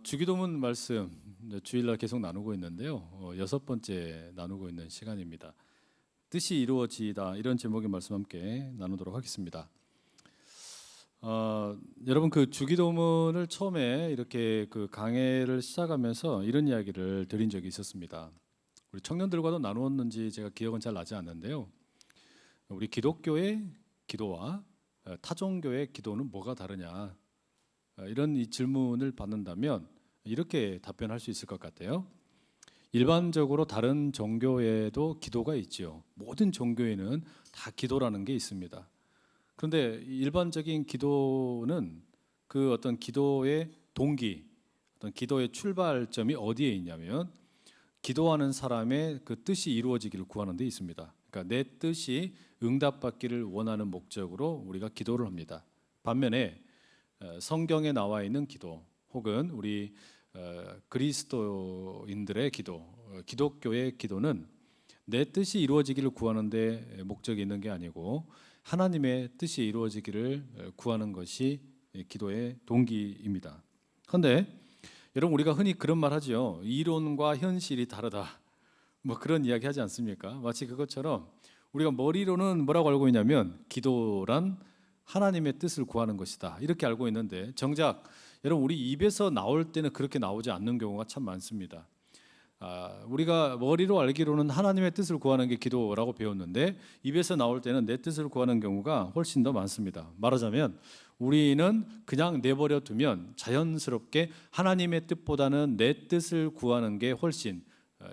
주기도문 말씀 주일날 계속 나누고 있는데요. 6번째 나누고 있는 시간입니다. 뜻이 이루어지다, 이런 제목의 말씀 함께 나누도록 하겠습니다. 여러분, 그 주기도문을 처음에 이렇게 그 강해를 시작하면서 이런 이야기를 드린 적이 있었습니다. 우리 청년들과도 나누었는지 제가 기억은 잘 나지 않는데요. 우리 기독교의 기도와 타종교의 기도는 뭐가 다르냐, 이런 이 질문을 받는다면 이렇게 답변할 수 있을 것 같아요. 일반적으로 다른 종교에도 기도가 있지요. 모든 종교에는 다 기도라는 게 있습니다. 그런데 일반적인 기도는 그 어떤 기도의 동기, 어떤 기도의 출발점이 어디에 있냐면 기도하는 사람의 그 뜻이 이루어지기를 구하는 데 있습니다. 그러니까 내 뜻이 응답받기를 원하는 목적으로 우리가 기도를 합니다. 반면에 성경에 나와 있는 기도 혹은 우리 그리스도인들의 기도, 기독교의 기도는 내 뜻이 이루어지기를 구하는 데 목적이 있는 게 아니고 하나님의 뜻이 이루어지기를 구하는 것이 기도의 동기입니다. 그런데 여러분, 우리가 흔히 그런 말 하죠. 이론과 현실이 다르다, 뭐 그런 이야기 하지 않습니까? 마치 그것처럼 우리가 머리로는 뭐라고 알고 있냐면 기도란 하나님의 뜻을 구하는 것이다, 이렇게 알고 있는데 정작 여러분, 우리 입에서 나올 때는 그렇게 나오지 않는 경우가 참 많습니다. 우리가 머리로 알기로는 하나님의 뜻을 구하는 게 기도라고 배웠는데 입에서 나올 때는 내 뜻을 구하는 경우가 훨씬 더 많습니다. 말하자면 우리는 그냥 내버려 두면 자연스럽게 하나님의 뜻보다는 내 뜻을 구하는 게 훨씬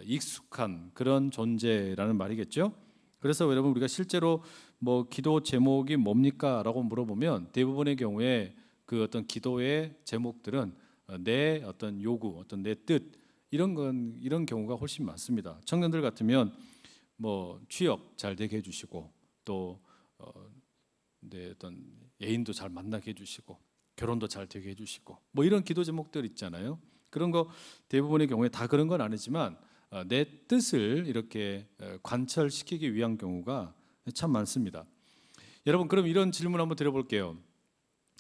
익숙한 그런 존재라는 말이겠죠. 그래서 여러분, 우리가 실제로 뭐 기도 제목이 뭡니까? 라고 물어보면 대부분의 경우에 그 어떤 기도의 제목들은 내 어떤 요구, 어떤 내 뜻, 이런 경우가 훨씬 많습니다. 청년들 같으면 뭐 취업 잘 되게 해주시고 또 내 어떤 애인도 잘 만나게 해주시고 결혼도 잘 되게 해주시고 뭐 이런 기도 제목들 있잖아요. 그런 거 대부분의 경우에 다 그런 건 아니지만 내 뜻을 이렇게 관철시키기 위한 경우가 참 많습니다. 여러분, 그럼 이런 질문 한번 드려볼게요.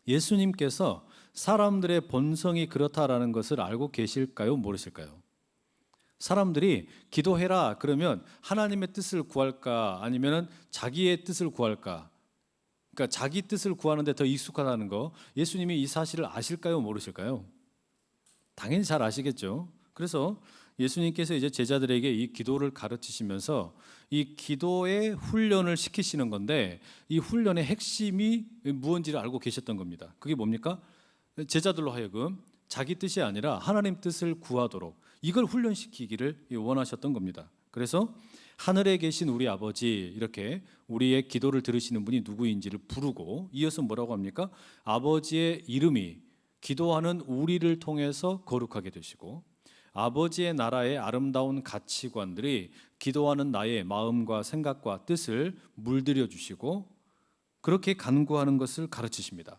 예수님께서 사람들의 본성이 그렇다라는 것을 알고 계실까요? 모르실까요? 사람들이 기도해라 그러면 하나님의 뜻을 구할까 아니면 자기의 뜻을 구할까? 그러니까 자기 뜻을 구하는데 더 익숙하다는 거, 예수님이 이 사실을 아실까요? 모르실까요? 당연히 잘 아시겠죠. 그래서 예수님께서 이제 제자들에게 이 기도를 가르치시면서 이 기도의 훈련을 시키시는 건데 이 훈련의 핵심이 무엇인지를 알고 계셨던 겁니다. 그게 뭡니까? 제자들로 하여금 자기 뜻이 아니라 하나님 뜻을 구하도록 이걸 훈련시키기를 원하셨던 겁니다. 그래서 하늘에 계신 우리 아버지, 이렇게 우리의 기도를 들으시는 분이 누구인지를 부르고 이어서 뭐라고 합니까? 아버지의 이름이 기도하는 우리를 통해서 거룩하게 되시고 아버지의 나라의 아름다운 가치관들이 기도하는 나의 마음과 생각과 뜻을 물들여 주시고 그렇게 간구하는 것을 가르치십니다.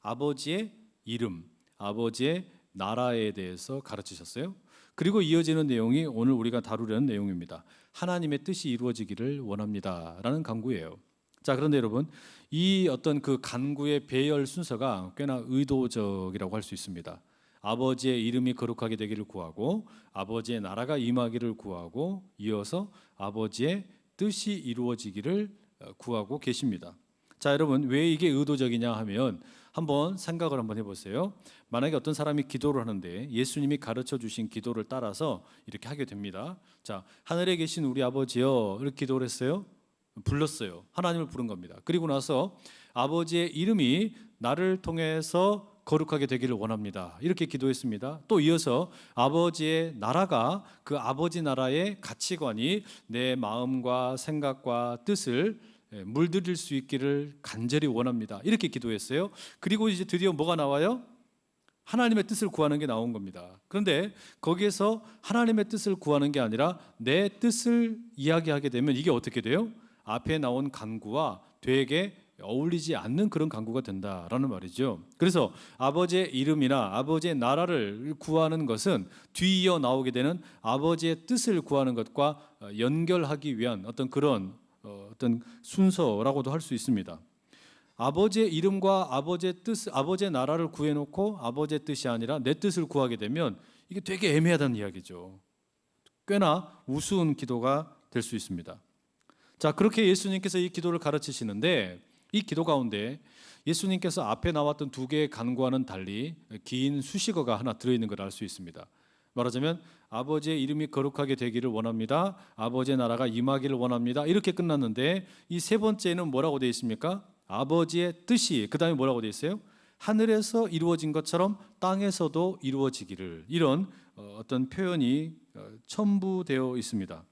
아버지의 이름, 아버지의 나라에 대해서 가르치셨어요. 그리고 이어지는 내용이 오늘 우리가 다루려는 내용입니다. 하나님의 뜻이 이루어지기를 원합니다 라는 간구예요. 자, 그런데 여러분, 이 어떤 그 간구의 배열 순서가 꽤나 의도적이라고 할 수 있습니다. 아버지의 이름이 거룩하게 되기를 구하고 아버지의 나라가 임하기를 구하고 이어서 아버지의 뜻이 이루어지기를 구하고 계십니다. 자, 여러분, 왜 이게 의도적이냐 하면 한번 생각을 한번 해보세요. 만약에 어떤 사람이 기도를 하는데 예수님이 가르쳐 주신 기도를 따라서 이렇게 하게 됩니다. 자, 하늘에 계신 우리 아버지여, 이렇게 기도를 했어요. 불렀어요. 하나님을 부른 겁니다. 그리고 나서 아버지의 이름이 나를 통해서 거룩하게 되기를 원합니다, 이렇게 기도했습니다. 또 이어서 아버지의 나라가, 그 아버지 나라의 가치관이 내 마음과 생각과 뜻을 물들일 수 있기를 간절히 원합니다, 이렇게 기도했어요. 그리고 이제 드디어 뭐가 나와요? 하나님의 뜻을 구하는 게 나온 겁니다. 그런데 거기에서 하나님의 뜻을 구하는 게 아니라 내 뜻을 이야기하게 되면 이게 어떻게 돼요? 앞에 나온 간구와 되게 어울리지 않는 그런 간구가 된다라는 말이죠. 그래서 아버지의 이름이나 아버지의 나라를 구하는 것은 뒤이어 나오게 되는 아버지의 뜻을 구하는 것과 연결하기 위한 어떤 그런 어떤 순서라고도 할 수 있습니다. 아버지의 이름과 아버지의 뜻, 아버지의 나라를 구해놓고 아버지의 뜻이 아니라 내 뜻을 구하게 되면 이게 되게 애매하다는 이야기죠. 꽤나 우스운 기도가 될 수 있습니다. 자, 그렇게 예수님께서 이 기도를 가르치시는데 이 기도 가운데 예수님께서 앞에 나왔던 두 개의 간구와는 달리 긴 수식어가 하나 들어있는 걸 알 수 있습니다. 말하자면 아버지의 이름이 거룩하게 되기를 원합니다. 아버지의 나라가 임하기를 원합니다. 이렇게 끝났는데 이 세 번째는 뭐라고 되어 있습니까? 아버지의 뜻이, 그 다음에 뭐라고 되어 있어요? 하늘에서 이루어진 것처럼 땅에서도 이루어지기를. 이런 어떤 표현이 첨부되어 있습니다.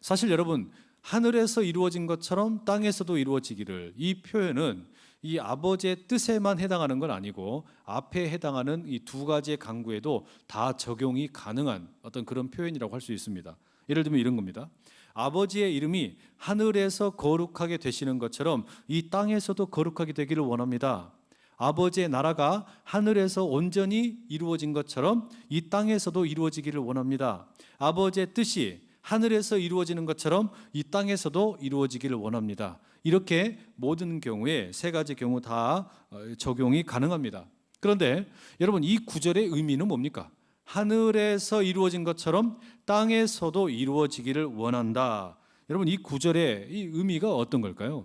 사실 여러분, 하늘에서 이루어진 것처럼 땅에서도 이루어지기를, 이 표현은 이 아버지의 뜻에만 해당하는 건 아니고 앞에 해당하는 이 두 가지의 간구에도 다 적용이 가능한 어떤 그런 표현이라고 할 수 있습니다. 예를 들면 이런 겁니다. 아버지의 이름이 하늘에서 거룩하게 되시는 것처럼 이 땅에서도 거룩하게 되기를 원합니다. 아버지의 나라가 하늘에서 온전히 이루어진 것처럼 이 땅에서도 이루어지기를 원합니다. 아버지의 뜻이 하늘에서 이루어지는 것처럼 이 땅에서도 이루어지기를 원합니다. 이렇게 모든 경우에 세 가지 경우 다 적용이 가능합니다. 그런데 여러분, 이 구절의 의미는 뭡니까? 하늘에서 이루어진 것처럼 땅에서도 이루어지기를 원한다. 여러분, 이 구절의 이 의미가 어떤 걸까요?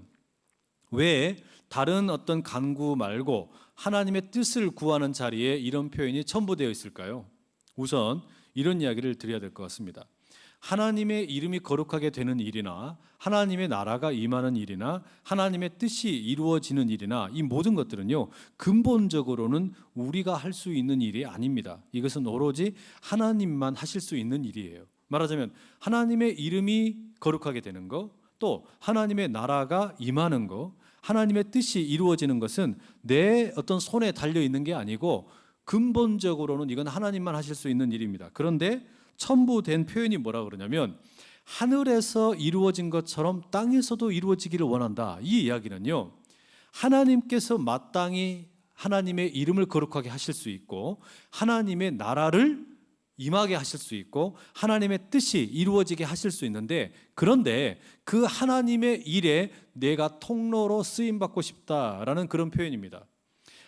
왜 다른 어떤 간구 말고 하나님의 뜻을 구하는 자리에 이런 표현이 첨부되어 있을까요? 우선 이런 이야기를 드려야 될 것 같습니다. 하나님의 이름이 거룩하게 되는 일이나 하나님의 나라가 임하는 일이나 하나님의 뜻이 이루어지는 일이나 이 모든 것들은요, 근본적으로는 우리가 할 수 있는 일이 아닙니다. 이것은 오로지 하나님만 하실 수 있는 일이에요. 말하자면 하나님의 이름이 거룩하게 되는 거, 또 하나님의 나라가 임하는 거, 하나님의 뜻이 이루어지는 것은 내 어떤 손에 달려 있는 게 아니고 근본적으로는 이건 하나님만 하실 수 있는 일입니다. 그런데 첨부된 표현이 뭐라 그러냐면 하늘에서 이루어진 것처럼 땅에서도 이루어지기를 원한다. 이 이야기는요, 하나님께서 마땅히 하나님의 이름을 거룩하게 하실 수 있고 하나님의 나라를 임하게 하실 수 있고 하나님의 뜻이 이루어지게 하실 수 있는데, 그런데 그 하나님의 일에 내가 통로로 쓰임받고 싶다라는 그런 표현입니다.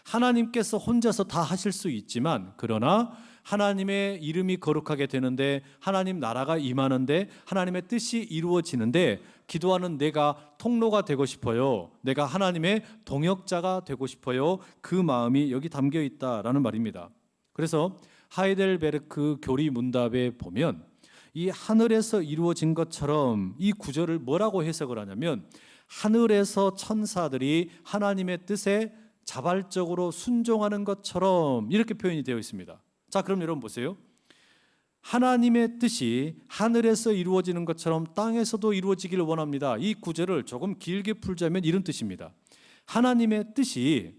하나님께서 혼자서 다 하실 수 있지만, 그러나 하나님의 이름이 거룩하게 되는데, 하나님 나라가 임하는데, 하나님의 뜻이 이루어지는데 기도하는 내가 통로가 되고 싶어요. 내가 하나님의 동역자가 되고 싶어요. 그 마음이 여기 담겨 있다라는 말입니다. 그래서 하이델베르크 교리 문답에 보면 이 하늘에서 이루어진 것처럼 이 구절을 뭐라고 해석을 하냐면, 하늘에서 천사들이 하나님의 뜻에 자발적으로 순종하는 것처럼, 이렇게 표현이 되어 있습니다. 자, 그럼 여러분 보세요. 하나님의 뜻이 하늘에서 이루어지는 것처럼 땅에서도 이루어지기를 원합니다. 이 구절을 조금 길게 풀자면 이런 뜻입니다. 하나님의 뜻이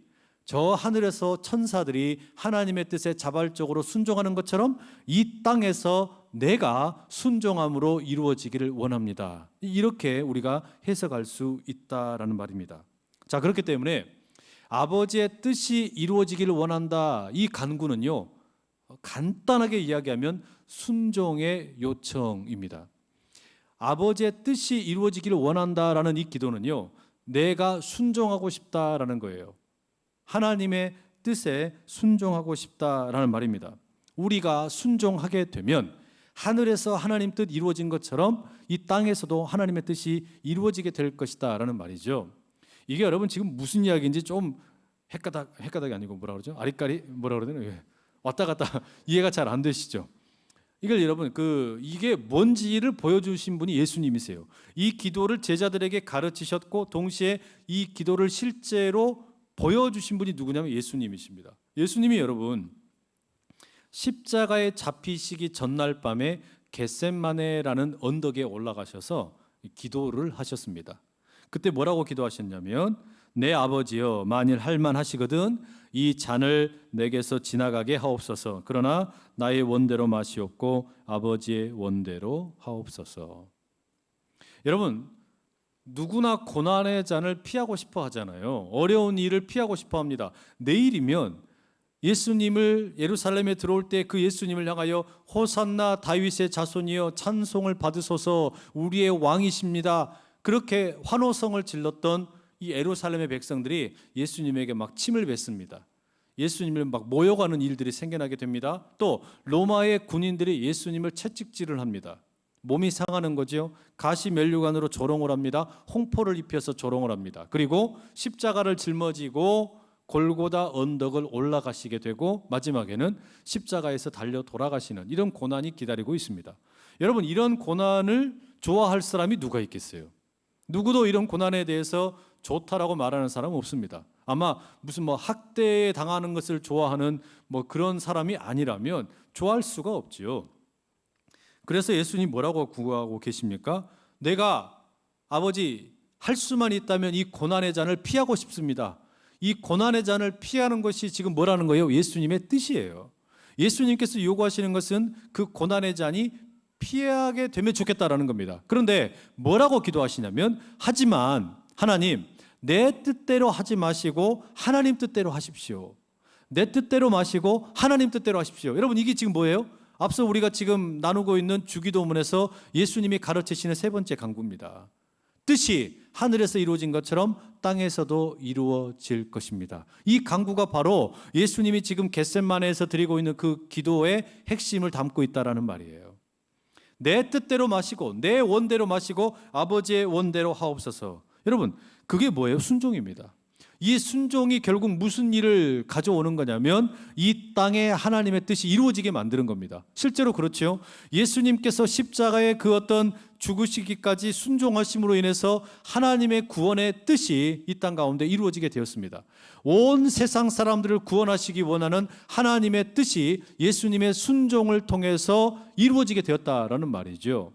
저 하늘에서 천사들이 하나님의 뜻에 자발적으로 순종하는 것처럼 이 땅에서 내가 순종함으로 이루어지기를 원합니다. 이렇게 우리가 해석할 수 있다라는 말입니다. 자, 그렇기 때문에 아버지의 뜻이 이루어지기를 원한다, 이 간구는요, 간단하게 이야기하면 순종의 요청입니다. 아버지의 뜻이 이루어지기를 원한다라는 이 기도는요, 내가 순종하고 싶다라는 거예요. 하나님의 뜻에 순종하고 싶다라는 말입니다. 우리가 순종하게 되면 하늘에서 하나님 뜻 이루어진 것처럼 이 땅에서도 하나님의 뜻이 이루어지게 될 것이다 라는 말이죠. 이게 여러분 지금 무슨 이야기인지 좀 헷가닥이 아니고 뭐라 그러죠? 아리까리 뭐라 그러나? 왔다 갔다 이해가 잘 안 되시죠? 이걸 여러분 이게 뭔지를 보여주신 분이 예수님이세요. 이 기도를 제자들에게 가르치셨고 동시에 이 기도를 실제로 보여주신 분이 누구냐면 예수님이십니다. 예수님이 여러분 십자가에 잡히시기 전날 밤에 겟셋마네라는 언덕에 올라가셔서 기도를 하셨습니다. 그때 뭐라고 기도하셨냐면, 내 아버지여, 만일 할만하시거든 이 잔을 내게서 지나가게 하옵소서. 그러나 나의 원대로 마시옵고 아버지의 원대로 하옵소서. 여러분, 누구나 고난의 잔을 피하고 싶어 하잖아요. 어려운 일을 피하고 싶어 합니다. 내일이면 예수님을 예루살렘에 들어올 때 그 예수님을 향하여 호산나 다윗의 자손이여 찬송을 받으소서, 우리의 왕이십니다, 그렇게 환호성을 질렀던 이 예루살렘의 백성들이 예수님에게 막 침을 뱉습니다. 예수님을 막 모욕하는 일들이 생겨나게 됩니다. 또 로마의 군인들이 예수님을 채찍질을 합니다. 몸이 상하는 거죠. 가시 면류관으로 조롱을 합니다. 홍포를 입혀서 조롱을 합니다. 그리고 십자가를 짊어지고 골고다 언덕을 올라가시게 되고 마지막에는 십자가에서 달려 돌아가시는 이런 고난이 기다리고 있습니다. 여러분, 이런 고난을 좋아할 사람이 누가 있겠어요? 누구도 이런 고난에 대해서 좋다라고 말하는 사람은 없습니다. 아마 무슨 학대에 당하는 것을 좋아하는 그런 사람이 아니라면 좋아할 수가 없지요. 그래서 예수님 뭐라고 구하고 계십니까? 내가 아버지 할 수만 있다면 이 고난의 잔을 피하고 싶습니다. 이 고난의 잔을 피하는 것이 지금 뭐라는 거예요? 예수님의 뜻이에요. 예수님께서 요구하시는 것은 그 고난의 잔이 피하게 되면 좋겠다라는 겁니다. 그런데 뭐라고 기도하시냐면, 하지만 하나님, 내 뜻대로 하지 마시고 하나님 뜻대로 하십시오. 내 뜻대로 마시고 하나님 뜻대로 하십시오. 여러분, 이게 지금 뭐예요? 앞서 우리가 지금 나누고 있는 주기도문에서 예수님이 가르치시는 세 번째 간구입니다. 뜻이 하늘에서 이루어진 것처럼 땅에서도 이루어질 것입니다. 이 간구가 바로 예수님이 지금 겟세마네에서 드리고 있는 그 기도의 핵심을 담고 있다라는 말이에요. 내 뜻대로 마시고 내 원대로 마시고 아버지의 원대로 하옵소서. 여러분, 그게 뭐예요? 순종입니다. 이 순종이 결국 무슨 일을 가져오는 거냐면 이 땅에 하나님의 뜻이 이루어지게 만드는 겁니다. 실제로 그렇죠. 예수님께서 십자가의 그 어떤 죽으시기까지 순종하심으로 인해서 하나님의 구원의 뜻이 이 땅 가운데 이루어지게 되었습니다. 온 세상 사람들을 구원하시기 원하는 하나님의 뜻이 예수님의 순종을 통해서 이루어지게 되었다라는 말이죠.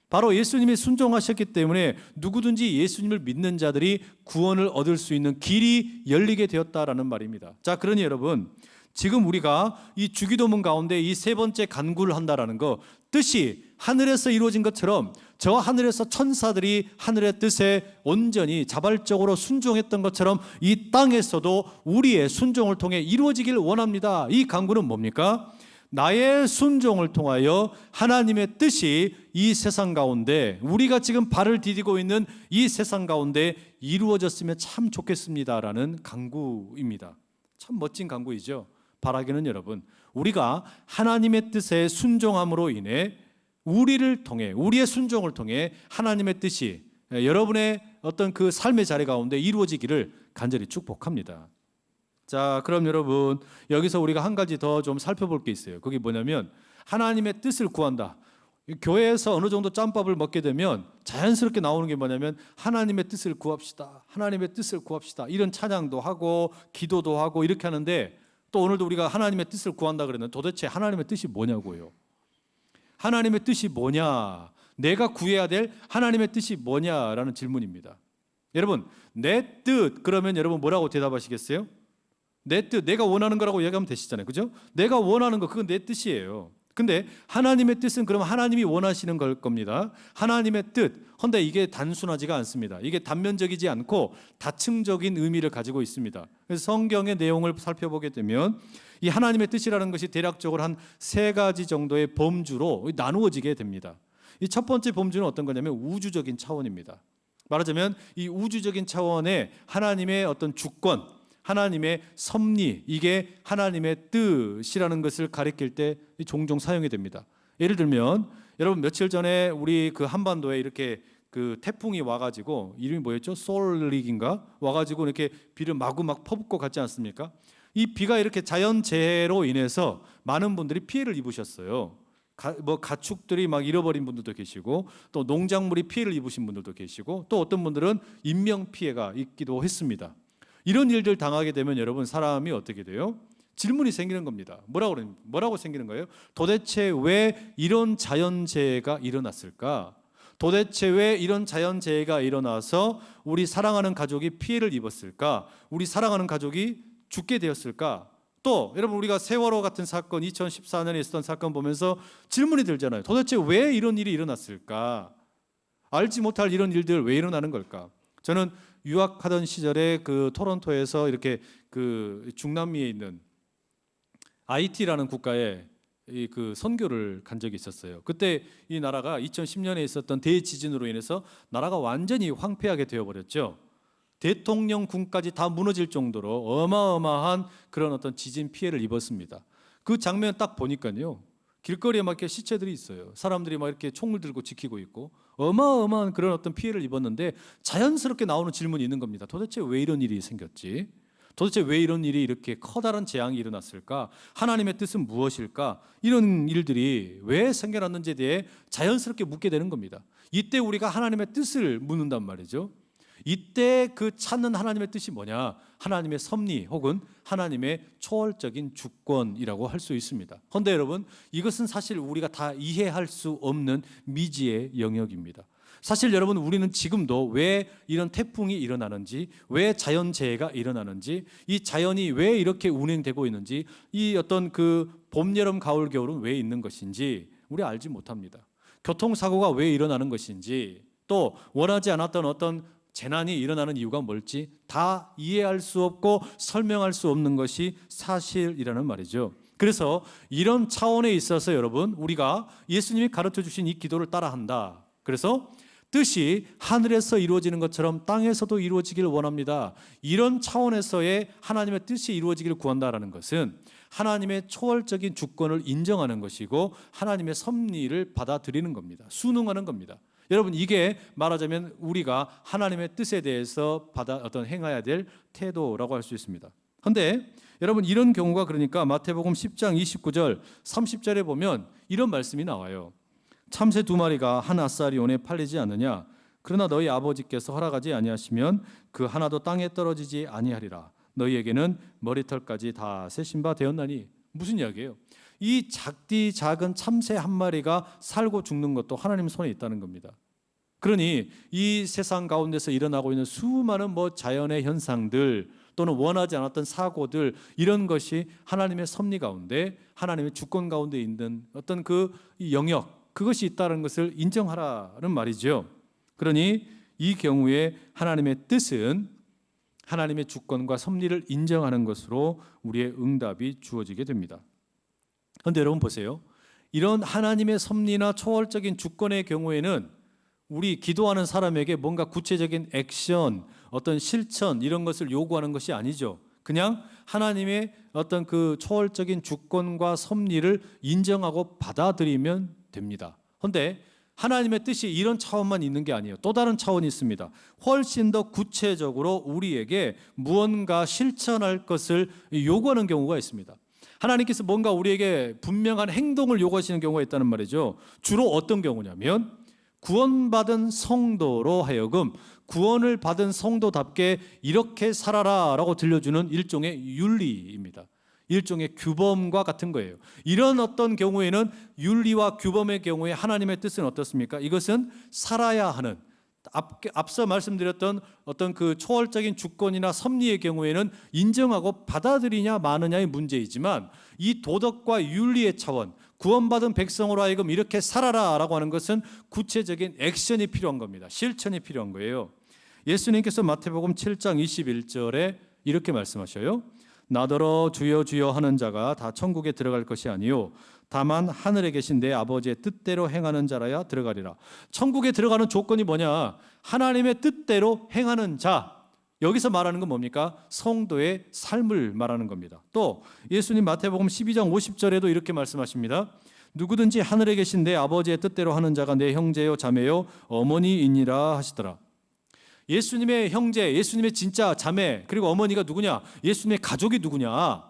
바로 예수님이 순종하셨기 때문에 누구든지 예수님을 믿는 자들이 구원을 얻을 수 있는 길이 열리게 되었다라는 말입니다. 자, 그러니 여러분, 지금 우리가 이 주기도문 가운데 이 세 번째 간구를 한다라는 거, 뜻이 하늘에서 이루어진 것처럼 저 하늘에서 천사들이 하늘의 뜻에 온전히 자발적으로 순종했던 것처럼 이 땅에서도 우리의 순종을 통해 이루어지길 원합니다. 이 간구는 뭡니까? 나의 순종을 통하여 하나님의 뜻이 이 세상 가운데, 우리가 지금 발을 디디고 있는 이 세상 가운데 이루어졌으면 참 좋겠습니다라는 간구입니다. 참 멋진 간구이죠. 바라기는 여러분, 우리가 하나님의 뜻에 순종함으로 인해 우리를 통해, 우리의 순종을 통해 하나님의 뜻이 여러분의 어떤 그 삶의 자리 가운데 이루어지기를 간절히 축복합니다. 자, 그럼 여러분, 여기서 우리가 한 가지 더 좀 살펴볼 게 있어요. 그게 뭐냐면 하나님의 뜻을 구한다. 교회에서 어느 정도 짬밥을 먹게 되면 자연스럽게 나오는 게 뭐냐면 하나님의 뜻을 구합시다. 하나님의 뜻을 구합시다. 이런 찬양도 하고 기도도 하고 이렇게 하는데, 또 오늘도 우리가 하나님의 뜻을 구한다 그랬는데 도대체 하나님의 뜻이 뭐냐고요. 하나님의 뜻이 뭐냐, 내가 구해야 될 하나님의 뜻이 뭐냐라는 질문입니다. 여러분, 내 뜻 그러면 여러분 뭐라고 대답하시겠어요? 내 뜻, 내가 원하는 거라고 얘기하면 되시잖아요. 그죠? 내가 원하는 거, 그건 내 뜻이에요. 근데 하나님의 뜻은 그럼 하나님이 원하시는 걸 겁니다. 하나님의 뜻. 근데 이게 단순하지가 않습니다. 이게 단면적이지 않고 다층적인 의미를 가지고 있습니다. 그래서 성경의 내용을 살펴보게 되면 이 하나님의 뜻이라는 것이 대략적으로 한 세 가지 정도의 범주로 나누어지게 됩니다. 이 첫 번째 범주는 어떤 거냐면 우주적인 차원입니다. 말하자면 이 우주적인 차원의 하나님의 어떤 주권, 하나님의 섭리, 이게 하나님의 뜻이라는 것을 가리킬 때 종종 사용이 됩니다. 예를 들면 여러분, 며칠 전에 우리 그 한반도에 이렇게 그 태풍이 와가지고, 이름이 뭐였죠? 솔릭인가? 와가지고 이렇게 비를 마구 막 퍼붓고 갔지 않습니까? 이 비가 이렇게 자연재해로 인해서 많은 분들이 피해를 입으셨어요. 가축들이 막 잃어버린 분들도 계시고, 또 농작물이 피해를 입으신 분들도 계시고, 또 어떤 분들은 인명 피해가 있기도 했습니다. 이런 일들 당하게 되면 여러분, 사람이 어떻게 돼요? 질문이 생기는 겁니다. 뭐라고 생기는 거예요? 도대체 왜 이런 자연재해가 일어났을까? 도대체 왜 이런 자연재해가 일어나서 우리 사랑하는 가족이 피해를 입었을까? 우리 사랑하는 가족이 죽게 되었을까? 또 여러분, 우리가 세월호 같은 사건, 2014년에 있었던 사건 보면서 질문이 들잖아요. 도대체 왜 이런 일이 일어났을까? 알지 못할 이런 일들 왜 일어나는 걸까? 저는 유학하던 시절에 그 토론토에서 이렇게 그 중남미에 있는 IT라는 국가에 그 선교를 간 적이 있었어요. 그때 이 나라가 2010년에 있었던 대지진으로 인해서 나라가 완전히 황폐하게 되어버렸죠. 대통령궁까지 다 무너질 정도로 어마어마한 그런 어떤 지진 피해를 입었습니다. 그 장면 딱 보니까요, 길거리에 막 이렇게 시체들이 있어요. 사람들이 막 이렇게 총을 들고 지키고 있고 어마어마한 그런 어떤 피해를 입었는데 자연스럽게 나오는 질문이 있는 겁니다. 도대체 왜 이런 일이 생겼지? 도대체 왜 이런 일이 이렇게 커다란 재앙이 일어났을까? 하나님의 뜻은 무엇일까? 이런 일들이 왜 생겨났는지에 대해 자연스럽게 묻게 되는 겁니다. 이때 우리가 하나님의 뜻을 묻는단 말이죠. 이때 그 찾는 하나님의 뜻이 뭐냐? 하나님의 섭리 혹은 하나님의 초월적인 주권이라고 할 수 있습니다. 그런데 여러분, 이것은 사실 우리가 다 이해할 수 없는 미지의 영역입니다. 사실 여러분, 우리는 지금도 왜 이런 태풍이 일어나는지, 왜 자연재해가 일어나는지, 이 자연이 왜 이렇게 운행되고 있는지, 이 어떤 그 봄, 여름, 가을, 겨울은 왜 있는 것인지 우리 알지 못합니다. 교통사고가 왜 일어나는 것인지, 또 원하지 않았던 어떤 재난이 일어나는 이유가 뭘지 다 이해할 수 없고 설명할 수 없는 것이 사실이라는 말이죠. 그래서 이런 차원에 있어서 여러분, 우리가 예수님이 가르쳐 주신 이 기도를 따라한다. 그래서 뜻이 하늘에서 이루어지는 것처럼 땅에서도 이루어지길 원합니다. 이런 차원에서의 하나님의 뜻이 이루어지기를 구한다라는 것은 하나님의 초월적인 주권을 인정하는 것이고 하나님의 섭리를 받아들이는 겁니다. 순응하는 겁니다. 여러분, 이게 말하자면 우리가 하나님의 뜻에 대해서 어떤 행해야 될 태도라고 할 수 있습니다. 그런데 여러분, 이런 경우가 그러니까 마태복음 10장 29절 30절에 보면 이런 말씀이 나와요. 참새 2마리가 한 아사리온에 팔리지 않느냐? 그러나 너희 아버지께서 허락하지 아니하시면 그 하나도 땅에 떨어지지 아니하리라. 너희에게는 머리털까지 다 세신 바 되었나니. 무슨 이야기예요? 이 작은 참새 한 마리가 살고 죽는 것도 하나님 손에 있다는 겁니다. 그러니 이 세상 가운데서 일어나고 있는 수많은 자연의 현상들 또는 원하지 않았던 사고들, 이런 것이 하나님의 섭리 가운데, 하나님의 주권 가운데 있는 어떤 그 영역, 그것이 있다는 것을 인정하라는 말이죠. 그러니 이 경우에 하나님의 뜻은 하나님의 주권과 섭리를 인정하는 것으로 우리의 응답이 주어지게 됩니다. 그런데 여러분 보세요. 이런 하나님의 섭리나 초월적인 주권의 경우에는 우리 기도하는 사람에게 뭔가 구체적인 액션, 어떤 실천, 이런 것을 요구하는 것이 아니죠. 그냥 하나님의 어떤 그 초월적인 주권과 섭리를 인정하고 받아들이면 됩니다. 그런데 하나님의 뜻이 이런 차원만 있는 게 아니에요. 또 다른 차원이 있습니다. 훨씬 더 구체적으로 우리에게 무언가 실천할 것을 요구하는 경우가 있습니다. 하나님께서 뭔가 우리에게 분명한 행동을 요구하시는 경우가 있다는 말이죠. 주로 어떤 경우냐면 구원받은 성도로 하여금 구원을 받은 성도답게 이렇게 살아라 라고 들려주는 일종의 윤리입니다. 일종의 규범과 같은 거예요. 이런 어떤 경우에는 윤리와 규범의 경우에 하나님의 뜻은 어떻습니까? 이것은 살아야 하는, 앞서 말씀드렸던 어떤 그 초월적인 주권이나 섭리의 경우에는 인정하고 받아들이냐 마느냐의 문제이지만, 이 도덕과 윤리의 차원, 구원받은 백성으로 하여금 이렇게 살아라 라고 하는 것은 구체적인 액션이 필요한 겁니다. 실천이 필요한 거예요. 예수님께서 마태복음 7장 21절에 이렇게 말씀하셔요. 나더러 주여 주여 하는 자가 다 천국에 들어갈 것이 아니요 다만 하늘에 계신 내 아버지의 뜻대로 행하는 자라야 들어가리라. 천국에 들어가는 조건이 뭐냐? 하나님의 뜻대로 행하는 자. 여기서 말하는 건 뭡니까? 성도의 삶을 말하는 겁니다. 또 예수님 마태복음 12장 50절에도 이렇게 말씀하십니다. 누구든지 하늘에 계신 내 아버지의 뜻대로 하는 자가 내 형제요 자매요 어머니이니라 하시더라. 예수님의 형제, 예수님의 진짜 자매, 그리고 어머니가 누구냐? 예수님의 가족이 누구냐?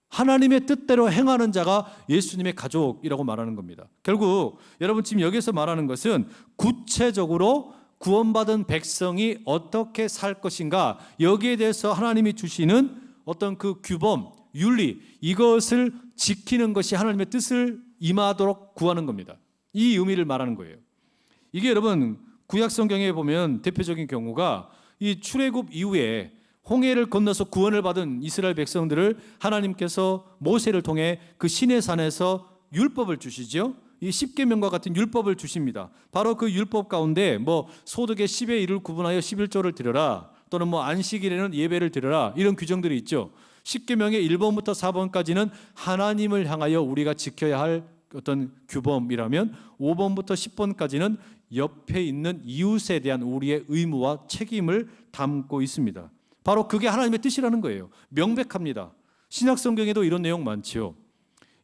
하나님의 뜻대로 행하는 자가 예수님의 가족이라고 말하는 겁니다. 결국 여러분, 지금 여기서 말하는 것은 구체적으로 구원받은 백성이 어떻게 살 것인가, 여기에 대해서 하나님이 주시는 어떤 그 규범, 윤리, 이것을 지키는 것이 하나님의 뜻을 임하도록 구하는 겁니다. 이 의미를 말하는 거예요. 이게 여러분, 구약 성경에 보면 대표적인 경우가 이 출애굽 이후에 홍해를 건너서 구원을 받은 이스라엘 백성들을 하나님께서 모세를 통해 그 시내산에서 율법을 주시죠. 이 십계명과 같은 율법을 주십니다. 바로 그 율법 가운데 소득의 10의 1을 구분하여 11조를 드려라, 또는 안식일에는 예배를 드려라, 이런 규정들이 있죠. 십계명의 1번부터 4번까지는 하나님을 향하여 우리가 지켜야 할 어떤 규범이라면 5번부터 10번까지는 옆에 있는 이웃에 대한 우리의 의무와 책임을 담고 있습니다. 바로 그게 하나님의 뜻이라는 거예요. 명백합니다. 신약 성경에도 이런 내용 많지요.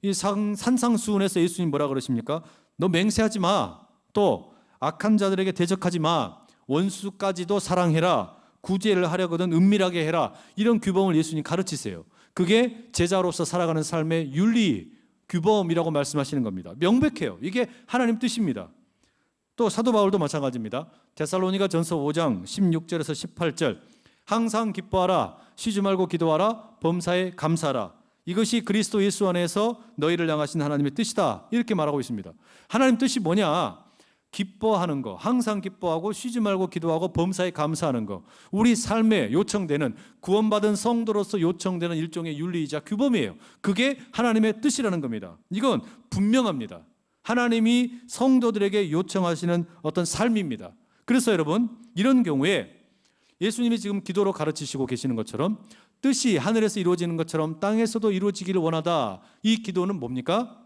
이 산상수훈에서 예수님 뭐라 그러십니까? 너 맹세하지 마. 또 악한 자들에게 대적하지 마. 원수까지도 사랑해라. 구제를 하려거든 은밀하게 해라. 이런 규범을 예수님 가르치세요. 그게 제자로서 살아가는 삶의 윤리, 규범이라고 말씀하시는 겁니다. 명백해요. 이게 하나님 뜻입니다. 또 사도 바울도 마찬가지입니다. 데살로니가 전서 5장 16절에서 18절 항상 기뻐하라. 쉬지 말고 기도하라. 범사에 감사하라. 이것이 그리스도 예수 안에서 너희를 향하신 하나님의 뜻이다. 이렇게 말하고 있습니다. 하나님 뜻이 뭐냐? 기뻐하는 거, 항상 기뻐하고 쉬지 말고 기도하고 범사에 감사하는 거. 우리 삶에 요청되는, 구원받은 성도로서 요청되는 일종의 윤리이자 규범이에요. 그게 하나님의 뜻이라는 겁니다. 이건 분명합니다. 하나님이 성도들에게 요청하시는 어떤 삶입니다. 그래서 여러분, 이런 경우에 예수님이 지금 기도로 가르치시고 계시는 것처럼 뜻이 하늘에서 이루어지는 것처럼 땅에서도 이루어지기를 원하다. 이 기도는 뭡니까?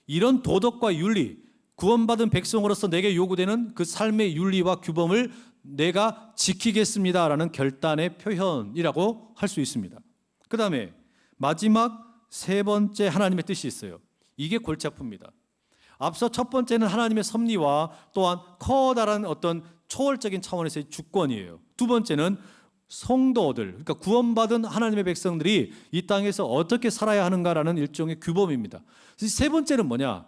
이런 도덕과 윤리, 구원받은 백성으로서 내게 요구되는 그 삶의 윤리와 규범을 내가 지키겠습니다라는 결단의 표현이라고 할 수 있습니다. 그 다음에 마지막 세 번째 하나님의 뜻이 있어요. 이게 골치 아픕니다. 앞서 첫 번째는 하나님의 섭리와 또한 커다란 어떤 초월적인 차원에서의 주권이에요. 두 번째는 성도들, 그러니까 구원받은 하나님의 백성들이 이 땅에서 어떻게 살아야 하는가라는 일종의 규범입니다. 세 번째는 뭐냐?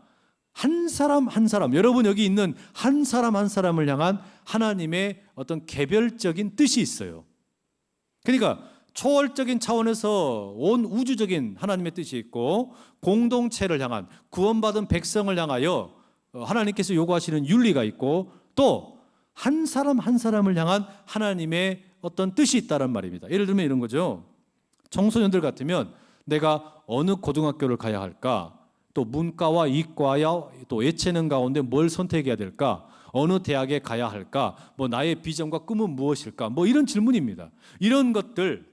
한 사람 한 사람, 여러분 여기 있는 한 사람 한 사람을 향한 하나님의 어떤 개별적인 뜻이 있어요. 그러니까 초월적인 차원에서 온 우주적인 하나님의 뜻이 있고, 공동체를 향한, 구원받은 백성을 향하여 하나님께서 요구하시는 윤리가 있고, 또 한 사람 한 사람을 향한 하나님의 어떤 뜻이 있다는 말입니다. 예를 들면 이런 거죠. 청소년들 같으면 내가 어느 고등학교를 가야 할까? 또 문과와 이과야 또 예체능 가운데 뭘 선택해야 될까? 어느 대학에 가야 할까? 뭐 나의 비전과 꿈은 무엇일까? 뭐 이런 질문입니다. 이런 것들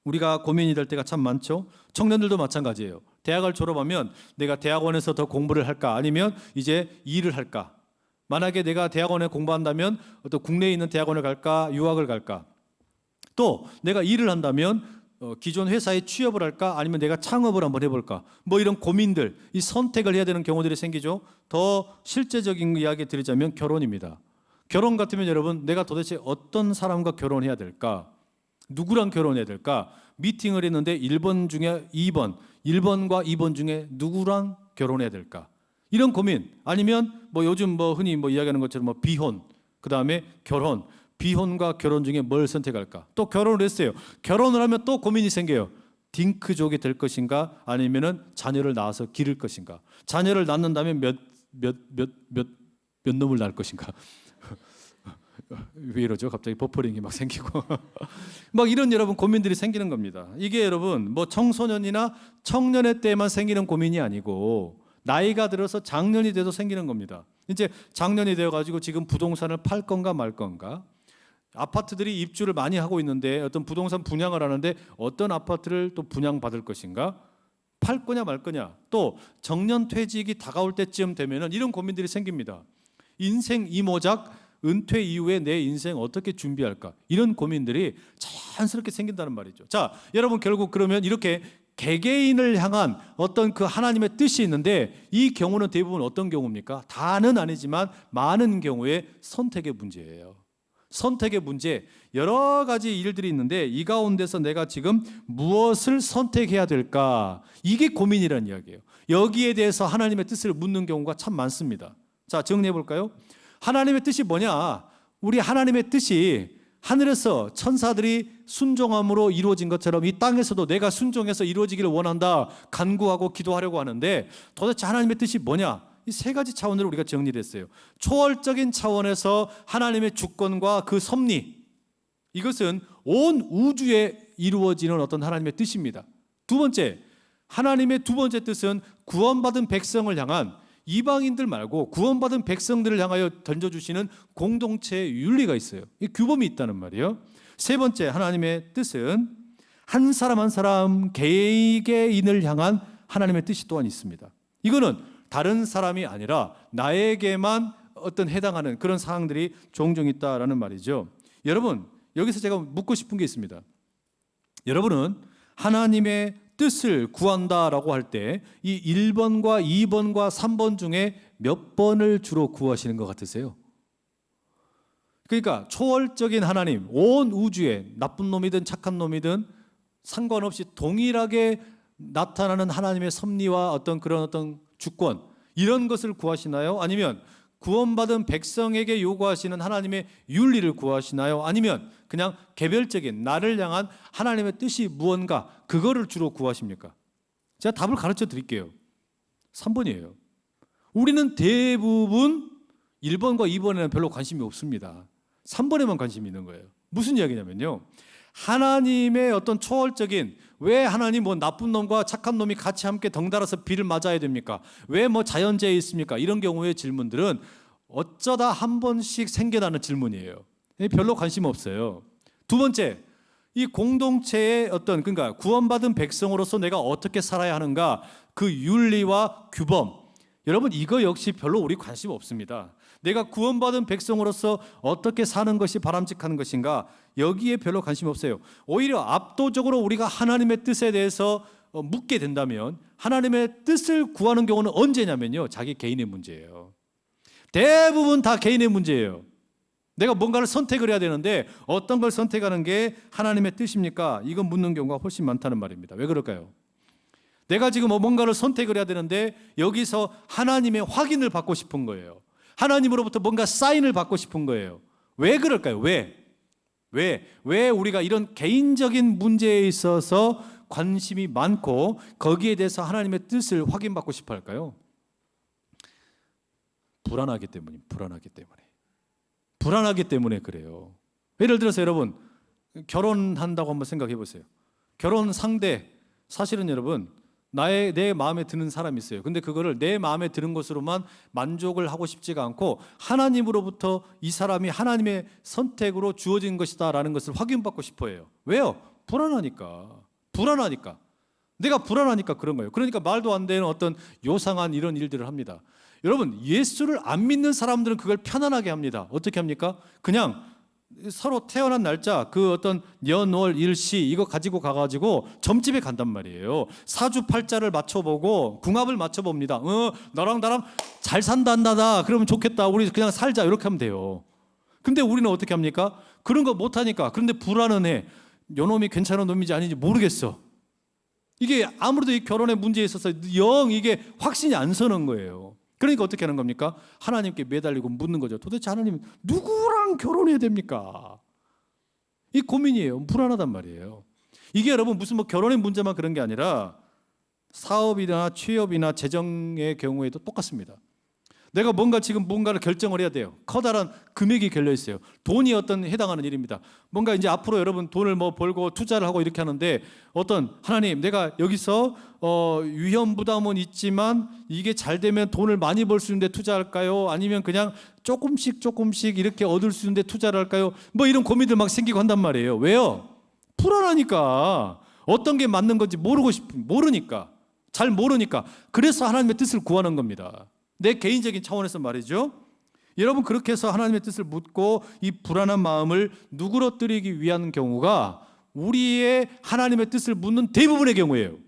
우리가 고민이 될 때가 참 많죠. 청년들도 마찬가지예요. 대학을 졸업하면 내가 대학원에서 더 공부를 할까? 아니면 이제 일을 할까? 만약에 내가 대학원에 공부한다면 어떤 국내에 있는 대학원을 갈까? 유학을 갈까? 또 내가 일을 한다면 기존 회사에 취업을 할까? 아니면 내가 창업을 한번 해볼까? 뭐 이런 고민들, 이 선택을 해야 되는 경우들이 생기죠. 더 실제적인 이야기 드리자면 결혼입니다. 결혼 같으면 여러분, 내가 도대체 어떤 사람과 결혼해야 될까? 누구랑 결혼해야 될까? 미팅을 했는데 1번 중에 2번, 1번과 2번 중에 누구랑 결혼해야 될까? 이런 고민. 아니면 뭐 요즘 뭐 흔히 뭐 이야기하는 것처럼 뭐 비혼, 그 다음에 결혼, 비혼과 결혼 중에 뭘 선택할까? 또 결혼을 했어요. 결혼을 하면 또 고민이 생겨요. 딩크족이 될 것인가? 아니면은 자녀를 낳아서 기를 것인가? 자녀를 낳는다면 몇 놈을 낳을 것인가? 왜 이러죠? 갑자기 버퍼링이 막 생기고 막 이런 여러분 고민들이 생기는 겁니다. 이게 여러분 뭐 청소년이나 청년의 때만 생기는 고민이 아니고 나이가 들어서 장년이 돼도 생기는 겁니다. 이제 장년이 되어가지고 지금 부동산을 팔 건가 말 건가? 아파트들이 입주를 많이 하고 있는데 어떤 부동산 분양을 하는데 어떤 아파트를 또 분양받을 것인가? 팔 거냐 말 거냐? 또 정년 퇴직이 다가올 때쯤 되면은 이런 고민들이 생깁니다. 인생 이모작, 은퇴 이후에 내 인생 어떻게 준비할까? 이런 고민들이 자연스럽게 생긴다는 말이죠. 자, 여러분 결국 그러면 이렇게 개개인을 향한 어떤 그 하나님의 뜻이 있는데 이 경우는 대부분 어떤 경우입니까? 다는 아니지만 많은 경우에 선택의 문제예요. 선택의 문제, 여러 가지 일들이 있는데 이 가운데서 내가 지금 무엇을 선택해야 될까? 이게 고민이라는 이야기예요. 여기에 대해서 하나님의 뜻을 묻는 경우가 참 많습니다. 자, 정리해 볼까요? 하나님의 뜻이 뭐냐? 우리 하나님의 뜻이 하늘에서 천사들이 순종함으로 이루어진 것처럼 이 땅에서도 내가 순종해서 이루어지기를 원한다 간구하고 기도하려고 하는데 도대체 하나님의 뜻이 뭐냐? 이 세 가지 차원으로 우리가 정리를 했어요. 초월적인 차원에서 하나님의 주권과 그 섭리, 이것은 온 우주에 이루어지는 어떤 하나님의 뜻입니다. 두 번째, 하나님의 두 번째 뜻은 구원받은 백성을 향한, 이방인들 말고 구원받은 백성들을 향하여 던져주시는 공동체의 윤리가 있어요. 이 규범이 있다는 말이에요. 세 번째 하나님의 뜻은 한 사람 한 사람 개개인을 향한 하나님의 뜻이 또한 있습니다. 이거는 다른 사람이 아니라 나에게만 어떤 해당하는 그런 사항들이 종종 있다라는 말이죠. 여러분, 여기서 제가 묻고 싶은 게 있습니다. 여러분은 하나님의 뜻을 구한다라고 할 때 이 1번과 2번과 3번 중에 몇 번을 주로 구하시는 것 같으세요? 그러니까 초월적인 하나님, 온 우주에 나쁜 놈이든 착한 놈이든 상관없이 동일하게 나타나는 하나님의 섭리와 어떤 그런 어떤 주권, 이런 것을 구하시나요? 아니면 구원받은 백성에게 요구하시는 하나님의 윤리를 구하시나요? 아니면 그냥 개별적인 나를 향한 하나님의 뜻이 무언가, 그거를 주로 구하십니까? 제가 답을 가르쳐 드릴게요. 3번이에요. 우리는 대부분 1번과 2번에는 별로 관심이 없습니다. 3번에만 관심이 있는 거예요. 무슨 이야기냐면요, 하나님의 어떤 초월적인, 왜 하나님 뭐 나쁜 놈과 착한 놈이 같이 함께 덩달아서 비를 맞아야 됩니까? 왜 뭐 자연재해 있습니까? 이런 경우의 질문들은 어쩌다 한 번씩 생겨나는 질문이에요. 별로 관심 없어요. 두 번째, 이 공동체의 어떤, 그러니까 구원받은 백성으로서 내가 어떻게 살아야 하는가, 그 윤리와 규범, 여러분 이거 역시 별로 우리 관심 없습니다. 내가 구원받은 백성으로서 어떻게 사는 것이 바람직한 것인가, 여기에 별로 관심 없어요. 오히려 압도적으로 우리가 하나님의 뜻에 대해서 묻게 된다면, 하나님의 뜻을 구하는 경우는 언제냐면요, 자기 개인의 문제예요. 대부분 다 개인의 문제예요. 내가 뭔가를 선택을 해야 되는데 어떤 걸 선택하는 게 하나님의 뜻입니까? 이건 묻는 경우가 훨씬 많다는 말입니다. 왜 그럴까요? 내가 지금 뭔가를 선택을 해야 되는데 여기서 하나님의 확인을 받고 싶은 거예요. 하나님으로부터 뭔가 사인을 받고 싶은 거예요. 왜 그럴까요? 왜 우리가 이런 개인적인 문제에 있어서 관심이 많고 거기에 대해서 하나님의 뜻을 확인받고 싶어 할까요? 불안하기 때문에 그래요. 예를 들어서 여러분, 결혼한다고 한번 생각해 보세요. 결혼 상대, 사실은 여러분 내 마음에 드는 사람이 있어요. 근데 그거를 내 마음에 드는 것으로만 만족을 하고 싶지가 않고 하나님으로부터 이 사람이 하나님의 선택으로 주어진 것이다 라는 것을 확인받고 싶어 해요. 왜요? 불안하니까. 내가 불안하니까 그런 거예요. 그러니까 말도 안 되는 어떤 요상한 이런 일들을 합니다. 여러분, 예수를 안 믿는 사람들은 그걸 편안하게 합니다. 어떻게 합니까? 그냥 서로 태어난 날짜, 그 어떤 년, 월, 일시 이거 가지고 가가지고 점집에 간단 말이에요. 사주팔자를 맞춰보고 궁합을 맞춰봅니다. 너랑 나랑 잘 산단다, 그러면 좋겠다, 우리 그냥 살자, 이렇게 하면 돼요. 근데 우리는 어떻게 합니까? 그런 거 못하니까. 그런데 불안은 해. 요 놈이 괜찮은 놈인지 아닌지 모르겠어. 이게 아무래도 이 결혼의 문제에 있어서 영 이게 확신이 안 서는 거예요. 그러니까 어떻게 하는 겁니까? 하나님께 매달리고 묻는 거죠. 도대체 하나님 누구랑 결혼해야 됩니까? 이 고민이에요. 불안하단 말이에요. 이게 여러분 무슨 뭐 결혼의 문제만 그런 게 아니라 사업이나 취업이나 재정의 경우에도 똑같습니다. 내가 지금 뭔가를 결정을 해야 돼요. 커다란 금액이 걸려 있어요. 돈이 어떤 해당하는 일입니다. 뭔가 이제 앞으로 여러분 돈을 뭐 벌고 투자를 하고 이렇게 하는데, 어떤 하나님, 내가 여기서 위험 부담은 있지만 이게 잘 되면 돈을 많이 벌 수 있는데 투자할까요? 아니면 그냥 조금씩 이렇게 얻을 수 있는데 투자를 할까요? 뭐 이런 고민들 막 생기고 한단 말이에요. 왜요? 불안하니까. 어떤 게 맞는 건지 모르니까. 잘 모르니까. 그래서 하나님의 뜻을 구하는 겁니다. 내 개인적인 차원에서 말이죠. 여러분, 그렇게 해서 하나님의 뜻을 묻고 이 불안한 마음을 누그러뜨리기 위한 경우가 우리의 하나님의 뜻을 묻는 대부분의 경우예요.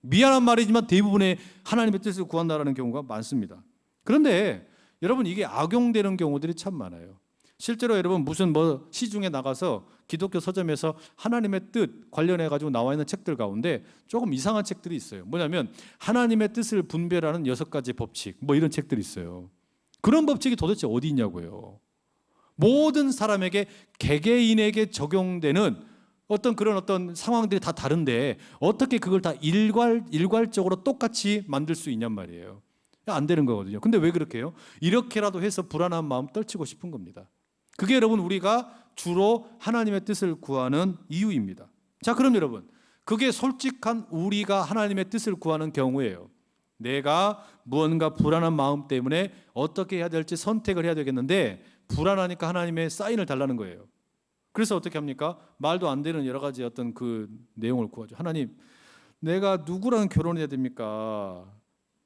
미안한 말이지만 대부분의 하나님의 뜻을 구한다는 경우가 많습니다. 그런데 여러분, 이게 악용되는 경우들이 참 많아요. 실제로 여러분 무슨 뭐 시중에 나가서 기독교 서점에서 하나님의 뜻 관련해 가지고 나와 있는 책들 가운데 조금 이상한 책들이 있어요. 뭐냐면 하나님의 뜻을 분별하는 6가지 법칙, 뭐 이런 책들이 있어요. 그런 법칙이 도대체 어디 있냐고요. 모든 사람에게, 개개인에게 적용되는 어떤 상황들이 다 다른데 어떻게 그걸 다 일괄적으로 똑같이 만들 수 있냔 말이에요. 안 되는 거거든요. 근데 왜 그렇게 해요? 이렇게라도 해서 불안한 마음 떨치고 싶은 겁니다. 그게 여러분 우리가 주로 하나님의 뜻을 구하는 이유입니다. 자, 그럼 여러분, 그게 솔직한 우리가 하나님의 뜻을 구하는 경우예요. 내가 무언가 불안한 마음 때문에 어떻게 해야 될지 선택을 해야 되겠는데 불안하니까 하나님의 사인을 달라는 거예요. 그래서 어떻게 합니까? 말도 안 되는 여러 가지 어떤 그 내용을 구하죠. 하나님, 내가 누구랑 결혼해야 됩니까?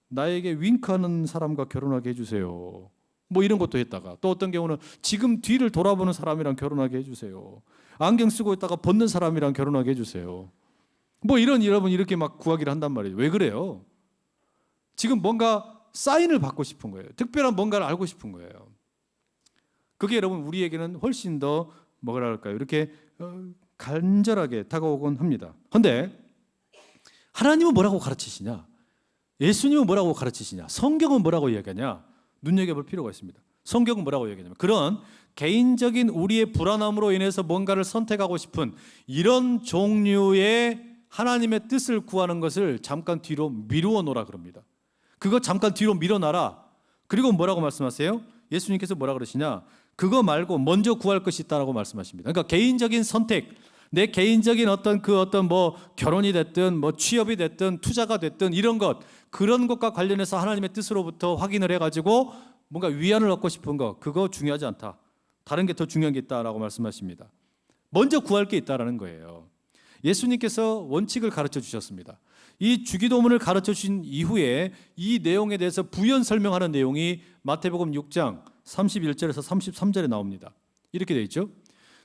나에게 윙크하는 사람과 결혼하게 해주세요. 뭐 이런 것도 했다가, 또 어떤 경우는 지금 뒤를 돌아보는 사람이랑 결혼하게 해주세요. 안경 쓰고 있다가 벗는 사람이랑 결혼하게 해주세요. 뭐 이런, 여러분 이렇게 막 구하기를 한단 말이에요. 왜 그래요? 지금 뭔가 사인을 받고 싶은 거예요. 특별한 뭔가를 알고 싶은 거예요. 그게 여러분 우리에게는 훨씬 더 뭐라 할까요? 이렇게 간절하게 다가오곤 합니다. 그런데 하나님은 뭐라고 가르치시냐? 예수님은 뭐라고 가르치시냐? 성경은 뭐라고 이야기하냐? 눈여겨볼 필요가 있습니다. 성경은 뭐라고 이야기하냐면, 그런 개인적인 우리의 불안함으로 인해서 뭔가를 선택하고 싶은 이런 종류의 하나님의 뜻을 구하는 것을 잠깐 뒤로 미루어 놓으라 그럽니다. 그거 잠깐 뒤로 밀어놔라. 그리고 뭐라고 말씀하세요? 예수님께서 뭐라 그러시냐? 그거 말고 먼저 구할 것이 있다라고 말씀하십니다. 그러니까 개인적인 선택, 내 개인적인 어떤 뭐 결혼이 됐든 뭐 취업이 됐든 투자가 됐든 이런 것, 그런 것과 관련해서 하나님의 뜻으로부터 확인을 해가지고 뭔가 위안을 얻고 싶은 거, 그거 중요하지 않다. 다른 게 더 중요한 게 있다라고 말씀하십니다. 먼저 구할 게 있다라는 거예요. 예수님께서 원칙을 가르쳐 주셨습니다. 이 주기도문을 가르쳐 주신 이후에 이 내용에 대해서 부연 설명하는 내용이 마태복음 6장 31절에서 33절에 나옵니다. 이렇게 되어 있죠.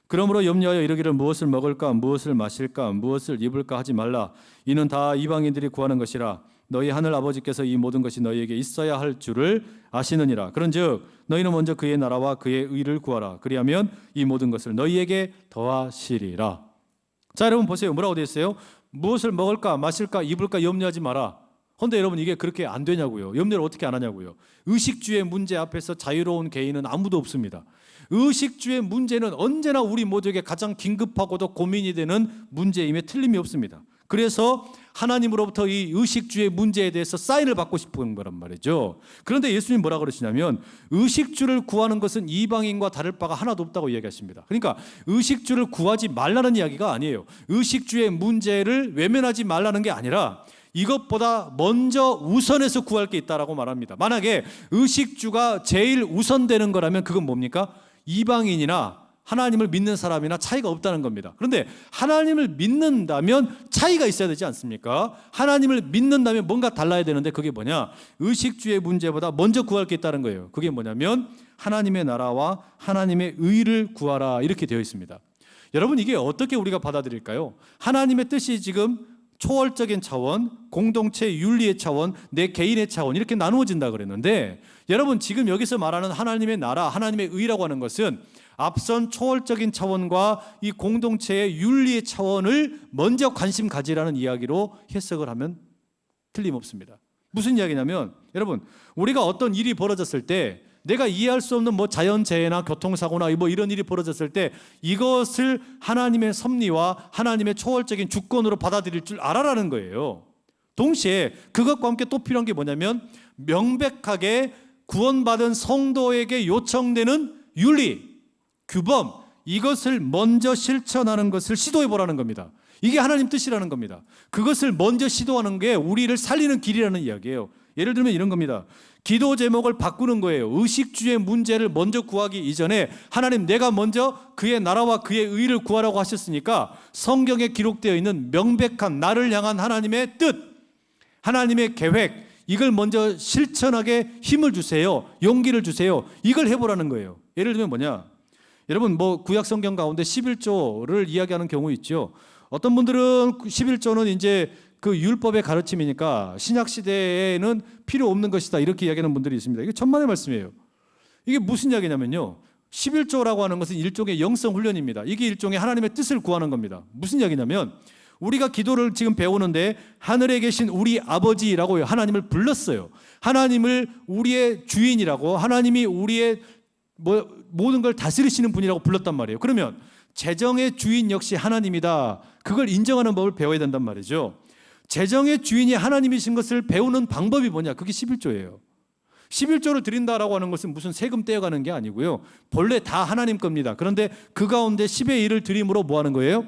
그러므로 염려하여 이르기를 무엇을 먹을까 무엇을 마실까 무엇을 입을까 하지 말라. 이는 다 이방인들이 구하는 것이라. 너희 하늘 아버지께서 이 모든 것이 너희에게 있어야 할 줄을 아시느니라. 그런즉 너희는 먼저 그의 나라와 그의 의를 구하라. 그리하면 이 모든 것을 너희에게 더하시리라. 자, 여러분 보세요. 뭐라고 되어 있어요? 무엇을 먹을까 마실까 입을까 염려하지 마라. 그런데 여러분 이게 그렇게 안 되냐고요. 염려를 어떻게 안 하냐고요. 의식주의 문제 앞에서 자유로운 개인은 아무도 없습니다. 의식주의 문제는 언제나 우리 모두에게 가장 긴급하고도 고민이 되는 문제임에 틀림이 없습니다. 그래서 하나님으로부터 이 의식주의 문제에 대해서 사인을 받고 싶은 거란 말이죠. 그런데 예수님 뭐라 그러시냐면, 의식주를 구하는 것은 이방인과 다를 바가 하나도 없다고 이야기하십니다. 그러니까 의식주를 구하지 말라는 이야기가 아니에요. 의식주의 문제를 외면하지 말라는 게 아니라 이것보다 먼저 우선해서 구할 게 있다라고 말합니다. 만약에 의식주가 제일 우선되는 거라면 그건 뭡니까? 이방인이나 하나님을 믿는 사람이나 차이가 없다는 겁니다. 그런데 하나님을 믿는다면 차이가 있어야 되지 않습니까? 하나님을 믿는다면 뭔가 달라야 되는데, 그게 뭐냐? 의식주의 문제보다 먼저 구할 게 있다는 거예요. 그게 뭐냐면 하나님의 나라와 하나님의 의를 구하라, 이렇게 되어 있습니다. 여러분 이게 어떻게 우리가 받아들일까요? 하나님의 뜻이 지금 초월적인 차원, 공동체 윤리의 차원, 내 개인의 차원, 이렇게 나누어진다 그랬는데, 여러분 지금 여기서 말하는 하나님의 나라, 하나님의 의라고 하는 것은 앞선 초월적인 차원과 이 공동체의 윤리의 차원을 먼저 관심 가지라는 이야기로 해석을 하면 틀림없습니다. 무슨 이야기냐면, 여러분 우리가 어떤 일이 벌어졌을 때, 내가 이해할 수 없는 뭐 자연재해나 교통사고나 뭐 이런 일이 벌어졌을 때 이것을 하나님의 섭리와 하나님의 초월적인 주권으로 받아들일 줄 알아라는 거예요. 동시에 그것과 함께 또 필요한 게 뭐냐면, 명백하게 구원받은 성도에게 요청되는 윤리, 규범, 이것을 먼저 실천하는 것을 시도해 보라는 겁니다. 이게 하나님 뜻이라는 겁니다. 그것을 먼저 시도하는 게 우리를 살리는 길이라는 이야기예요. 예를 들면 이런 겁니다. 기도 제목을 바꾸는 거예요. 의식주의 문제를 먼저 구하기 이전에 하나님, 내가 먼저 그의 나라와 그의 의를 구하라고 하셨으니까 성경에 기록되어 있는 명백한 나를 향한 하나님의 뜻, 하나님의 계획, 이걸 먼저 실천하게 힘을 주세요. 용기를 주세요. 이걸 해보라는 거예요. 예를 들면 뭐냐? 여러분 뭐 구약 성경 가운데 11조를 이야기하는 경우 있죠. 어떤 분들은 11조는 이제 그 율법의 가르침이니까 신약 시대에는 필요 없는 것이다, 이렇게 이야기하는 분들이 있습니다. 이게 천만의 말씀이에요. 이게 무슨 이야기냐면요, 11조라고 하는 것은 일종의 영성 훈련입니다. 이게 일종의 하나님의 뜻을 구하는 겁니다. 무슨 이야기냐면, 우리가 기도를 지금 배우는데 하늘에 계신 우리 아버지라고 하나님을 불렀어요. 하나님을 우리의 주인이라고, 하나님이 우리의 모든 걸 다스리시는 분이라고 불렀단 말이에요. 그러면 재정의 주인 역시 하나님이다, 그걸 인정하는 법을 배워야 된단 말이죠. 재정의 주인이 하나님이신 것을 배우는 방법이 뭐냐? 그게 11조예요. 11조를 드린다라고 하는 것은 무슨 세금 떼어가는 게 아니고요, 본래 다 하나님 겁니다. 그런데 그 가운데 10의 1을 드림으로 뭐 하는 거예요?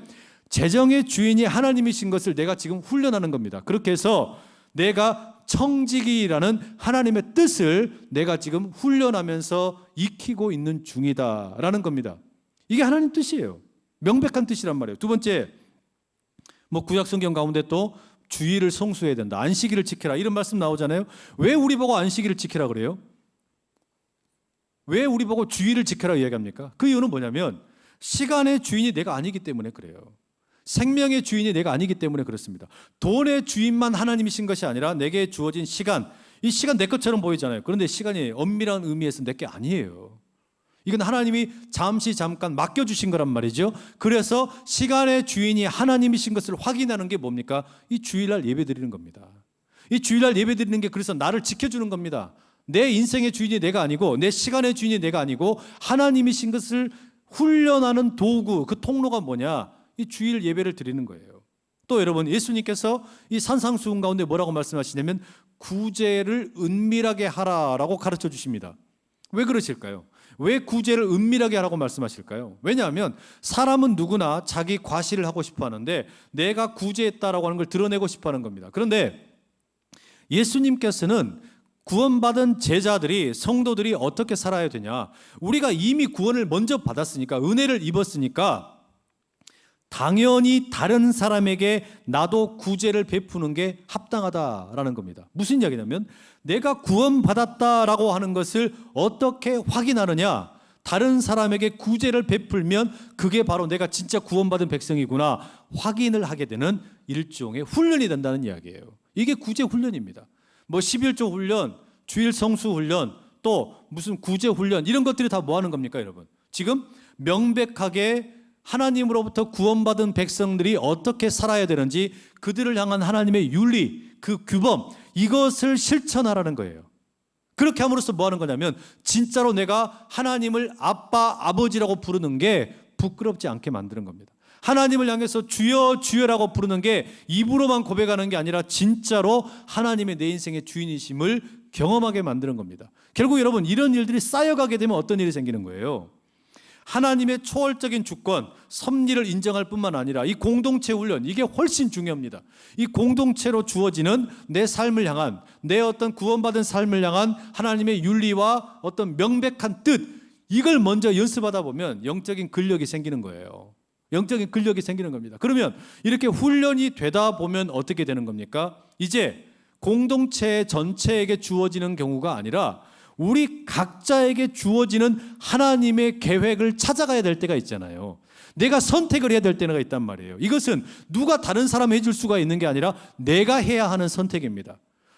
재정의 주인이 하나님이신 것을 내가 지금 훈련하는 겁니다. 그렇게 해서 내가 청지기라는 하나님의 뜻을 내가 지금 훈련하면서 익히고 있는 중이다라는 겁니다. 이게 하나님 뜻이에요. 명백한 뜻이란 말이에요. 두 번째, 뭐 구약 성경 가운데 또 주일을 성수해야 된다, 안식일을 지켜라, 이런 말씀 나오잖아요. 왜 우리 보고 안식일을 지키라 그래요? 왜 우리 보고 주의를 지켜라 이야기합니까? 그 이유는 뭐냐면 시간의 주인이 내가 아니기 때문에 그래요. 생명의 주인이 내가 아니기 때문에 그렇습니다. 돈의 주인만 하나님이신 것이 아니라 내게 주어진 시간, 이 시간 내 것처럼 보이잖아요. 그런데 시간이 엄밀한 의미에서 내 게 아니에요. 이건 하나님이 잠깐 맡겨주신 거란 말이죠. 그래서 시간의 주인이 하나님이신 것을 확인하는 게 뭡니까? 이 주일날 예배 드리는 겁니다. 이 주일날 예배 드리는 게 그래서 나를 지켜주는 겁니다. 내 인생의 주인이 내가 아니고 내 시간의 주인이 내가 아니고 하나님이신 것을 훈련하는 도구, 그 통로가 뭐냐? 이 주일 예배를 드리는 거예요. 또 여러분, 예수님께서 이 산상수훈 가운데 뭐라고 말씀하시냐면 구제를 은밀하게 하라라고 가르쳐 주십니다. 왜 그러실까요? 왜 구제를 은밀하게 하라고 말씀하실까요? 왜냐하면 사람은 누구나 자기 과시를 하고 싶어 하는데 내가 구제했다라고 하는 걸 드러내고 싶어 하는 겁니다. 그런데 예수님께서는 구원받은 제자들이, 성도들이 어떻게 살아야 되냐? 우리가 이미 구원을 먼저 받았으니까, 은혜를 입었으니까 당연히 다른 사람에게 나도 구제를 베푸는 게 합당하다라는 겁니다. 무슨 이야기냐면 내가 구원받았다라고 하는 것을 어떻게 확인하느냐? 다른 사람에게 구제를 베풀면 그게 바로 내가 진짜 구원받은 백성이구나 확인을 하게 되는 일종의 훈련이 된다는 이야기예요. 이게 구제 훈련입니다. 뭐 11조 훈련, 주일 성수 훈련, 또 무슨 구제 훈련, 이런 것들이 다 뭐 하는 겁니까, 여러분? 지금 명백하게 하나님으로부터 구원받은 백성들이 어떻게 살아야 되는지, 그들을 향한 하나님의 윤리, 그 규범, 이것을 실천하라는 거예요. 그렇게 함으로써 뭐 하는 거냐면 진짜로 내가 하나님을 아빠, 아버지라고 부르는 게 부끄럽지 않게 만드는 겁니다. 하나님을 향해서 주여, 주여라고 부르는 게 입으로만 고백하는 게 아니라 진짜로 하나님의 내 인생의 주인이심을 경험하게 만드는 겁니다. 결국 여러분, 이런 일들이 쌓여가게 되면 어떤 일이 생기는 거예요? 하나님의 초월적인 주권, 섭리를 인정할 뿐만 아니라 이 공동체 훈련, 이게 훨씬 중요합니다. 이 공동체로 주어지는 내 삶을 향한, 내 어떤 구원받은 삶을 향한 하나님의 윤리와 어떤 명백한 뜻, 이걸 먼저 연습하다 보면 영적인 근력이 생기는 거예요. 영적인 근력이 생기는 겁니다. 그러면 이렇게 훈련이 되다 보면 어떻게 되는 겁니까? 이제 공동체 전체에게 주어지는 경우가 아니라 우리 각자에게 주어지는 하나님의 계획을 찾아가야 될 때가 있잖아요. 내가 선택을 해야 될 때가 있단 말이에요. 이것은 누가 다른 사람이 해줄 수가 있는 게 아니라 내가 해야 하는 선택입니다.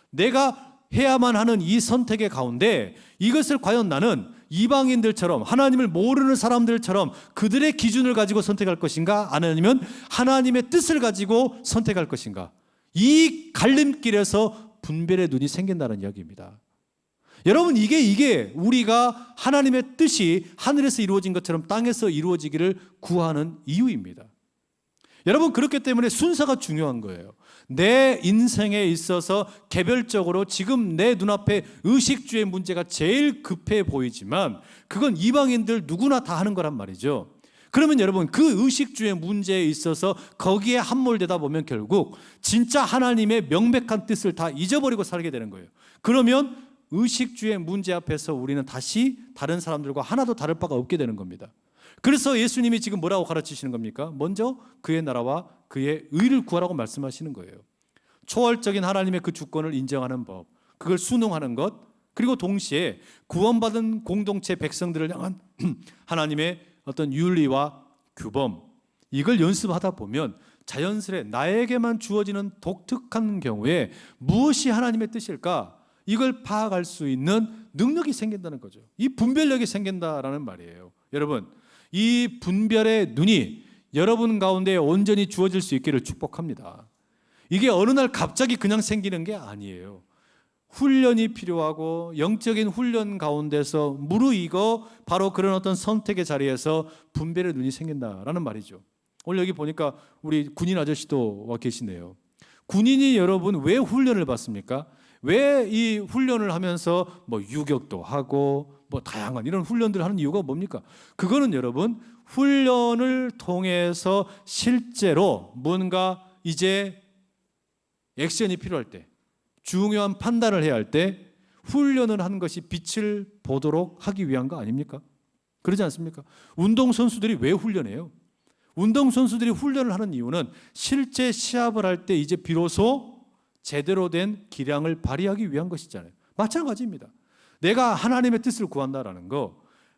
내가 해야만 하는 이 선택의 가운데 이것을 과연 나는 이방인들처럼, 하나님을 모르는 사람들처럼 그들의 기준을 가지고 선택할 것인가, 아니면 하나님의 뜻을 가지고 선택할 것인가, 이 갈림길에서 분별의 눈이 생긴다는 이야기입니다. 여러분, 이게 우리가 하나님의 뜻이 하늘에서 이루어진 것처럼 땅에서 이루어지기를 구하는 이유입니다. 여러분, 그렇기 때문에 순서가 중요한 거예요. 내 인생에 있어서 개별적으로 지금 내 눈앞에 의식주의 문제가 제일 급해 보이지만 그건 이방인들 누구나 다 하는 거란 말이죠. 그러면 여러분, 그 의식주의 문제에 있어서 거기에 함몰되다 보면 결국 진짜 하나님의 명백한 뜻을 다 잊어버리고 살게 되는 거예요. 그러면 의식주의 문제 앞에서 우리는 다시 다른 사람들과 하나도 다를 바가 없게 되는 겁니다. 그래서 예수님이 지금 뭐라고 가르치시는 겁니까? 먼저 그의 나라와 그의 의를 구하라고 말씀하시는 거예요. 초월적인 하나님의 그 주권을 인정하는 법, 그걸 순응하는 것, 그리고 동시에 구원받은 공동체 백성들을 향한 하나님의 어떤 윤리와 규범, 이걸 연습하다 보면 자연스레 나에게만 주어지는 독특한 경우에 무엇이 하나님의 뜻일까? 이걸 파악할 수 있는 능력이 생긴다는 거죠. 이 분별력이 생긴다라는 말이에요. 여러분, 이 분별의 눈이 여러분 가운데 온전히 주어질 수 있기를 축복합니다. 이게 어느 날 갑자기 그냥 생기는 게 아니에요. 훈련이 필요하고 영적인 훈련 가운데서 무르익어 바로 그런 어떤 선택의 자리에서 분별의 눈이 생긴다라는 말이죠. 오늘 여기 보니까 우리 군인 아저씨도 와 계시네요. 군인이 여러분 왜 훈련을 받습니까? 왜 이 훈련을 하면서 뭐 유격도 하고 뭐 다양한 이런 훈련들을 하는 이유가 뭡니까? 그거는 여러분 훈련을 통해서 실제로 뭔가 이제 액션이 필요할 때, 중요한 판단을 해야 할 때 훈련을 하는 것이 빛을 보도록 하기 위한 거 아닙니까? 그러지 않습니까? 운동선수들이 왜 훈련해요? 운동선수들이 훈련을 하는 이유는 실제 시합을 할 때 이제 비로소 제대로 된 기량을 발휘하기 위한 것이잖아요. 마찬가지입니다. 내가 하나님의 뜻을 구한다라는 거,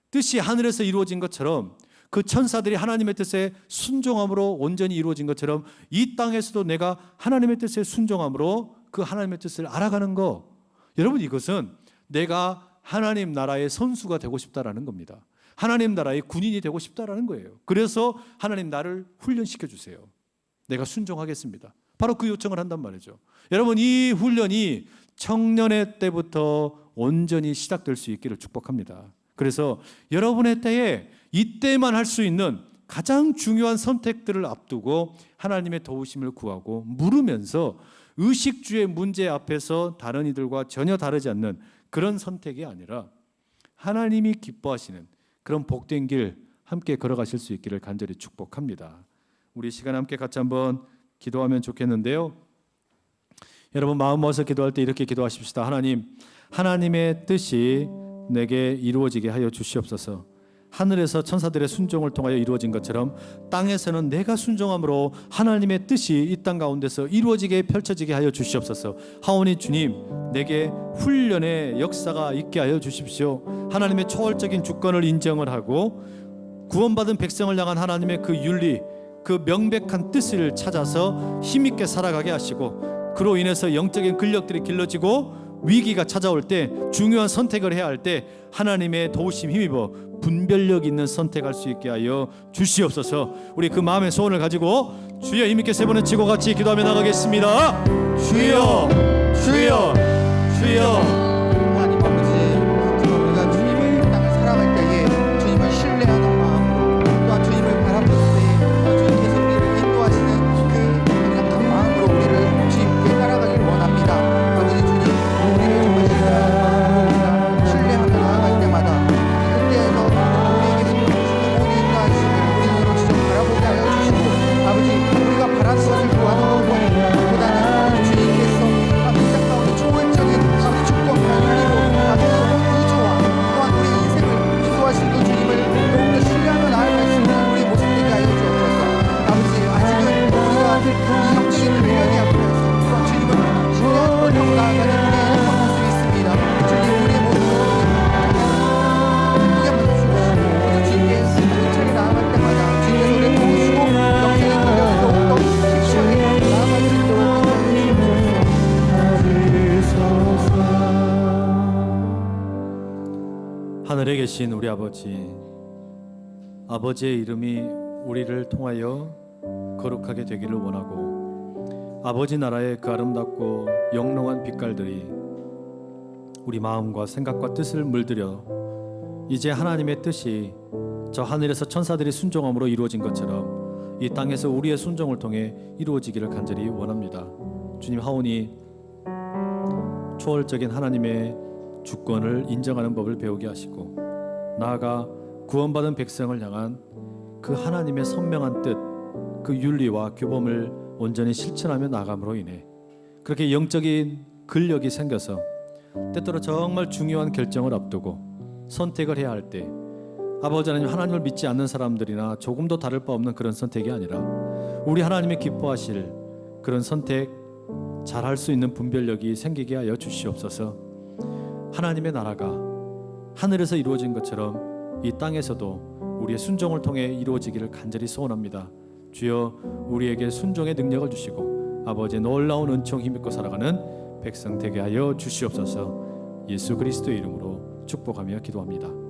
뜻이 하늘에서 이루어진 것처럼 그 천사들이 하나님의 뜻에 순종함으로 온전히 이루어진 것처럼 이 땅에서도 내가 하나님의 뜻에 순종함으로 그 하나님의 뜻을 알아가는 거, 여러분 이것은 내가 하나님 나라의 선수가 되고 싶다라는 겁니다. 하나님 나라의 군인이 되고 싶다라는 거예요. 그래서 하나님 나를 훈련시켜 주세요. 내가 순종하겠습니다. 바로 그 요청을 한단 말이죠. 여러분 이 훈련이 청년의 때부터 온전히 시작될 수 있기를 축복합니다. 그래서 여러분의 때에 이때만 할 수 있는 가장 중요한 선택들을 앞두고 하나님의 도우심을 구하고 물으면서 의식주의 문제 앞에서 다른 이들과 전혀 다르지 않는 그런 선택이 아니라 하나님이 기뻐하시는 그런 복된 길 함께 걸어가실 수 있기를 간절히 축복합니다. 우리 시간 함께 같이 한번 기도하면 좋겠는데요. 여러분 마음 모아서 기도할 때 이렇게 기도하십시다. 하나님, 하나님의 뜻이 내게 이루어지게 하여 주시옵소서. 하늘에서 천사들의 순종을 통하여 이루어진 것처럼 땅에서는 내가 순종함으로 하나님의 뜻이 이 땅 가운데서 이루어지게 펼쳐지게 하여 주시옵소서. 하오니 주님, 내게 훈련의 역사가 있게 하여 주십시오. 하나님의 초월적인 주권을 인정을 하고 구원받은 백성을 향한 하나님의 그 윤리, 그 명백한 뜻을 찾아서 힘있게 살아가게 하시고, 그로 인해서 영적인 근력들이 길러지고 위기가 찾아올 때, 중요한 선택을 해야 할 때 하나님의 도우심 힘입어 분별력 있는 선택할 수 있게 하여 주시옵소서. 우리 그 마음의 소원을 가지고 주여 힘있게 세 번 외치고 같이 기도하며 나가겠습니다. 주여, 주여, 주여. 하나님 아버지, 정말 우리가 주님을 이 땅을 살아갈 때에 주님을 신뢰하는 마음으로, 또한 주님을 바라볼 때에 주님께서 우리를 인도하시는 그 강력한 마음으로 우리를 주님께 따라가기를 원합니다. 아버지 주님, 우리를 정말 신뢰하며 나아갈 때마다 그때에서 우리에게 모든 인도하심을 우리 눈으로 직접 바라보게 하여 주시고, 아버지 우리가 바라는 것을 구하는 것보다는 우리 주님께서 이 땅 가운데 초월적인 아버지 주권과 윤리로 아버지 구조와 또한 우리 인생을 기도하신 그 주님을 더욱더 신뢰하며 나아갈 수 있는 우리의 모습 되게 하여 주옵소서. 아버지 아직은 우리가 이 영적인 훈련이 앞에서 또한 주님을 신뢰하는 것으로 나아가는 우리의 행동 모습이 있습니다. 주님 우리의 모습을 크게 한번 주시고, 오늘 주님께 천천히 나아갈 때마다 주님께서 우리를 도우시고 영적인 훈련을 더욱더 섹시하게 나아갈 수 있도록 인도해 주옵소서. 하늘에 계신 우리 아버지, 아버지의 이름이 우리를 통하여 거룩하게 되기를 원하고, 아버지 나라의 그 아름답고 영롱한 빛깔들이 우리 마음과 생각과 뜻을 물들여 이제 하나님의 뜻이 저 하늘에서 천사들이 순종함으로 이루어진 것처럼 이 땅에서 우리의 순종을 통해 이루어지기를 간절히 원합니다. 주님, 하오니 초월적인 하나님의 주권을 인정하는 법을 배우게 하시고, 나아가 구원받은 백성을 향한 그 하나님의 선명한 뜻, 그 윤리와 규범을 온전히 실천하며 나감으로 인해 그렇게 영적인 근력이 생겨서 때때로 정말 중요한 결정을 앞두고 선택을 해야 할 때, 아버지 하나님, 하나님을 믿지 않는 사람들이나 조금도 다를 바 없는 그런 선택이 아니라 우리 하나님의 기뻐하실 그런 선택 잘할 수 있는 분별력이 생기게 하여 주시옵소서. 하나님의 나라가 하늘에서 이루어진 것처럼 이 땅에서도 우리의 순종을 통해 이루어지기를 간절히 소원합니다. 주여, 우리에게 순종의 능력을 주시고 아버지의 놀라운 은총 힘입고 살아가는 백성 되게 하여 주시옵소서. 예수 그리스도의 이름으로 축복하며 기도합니다.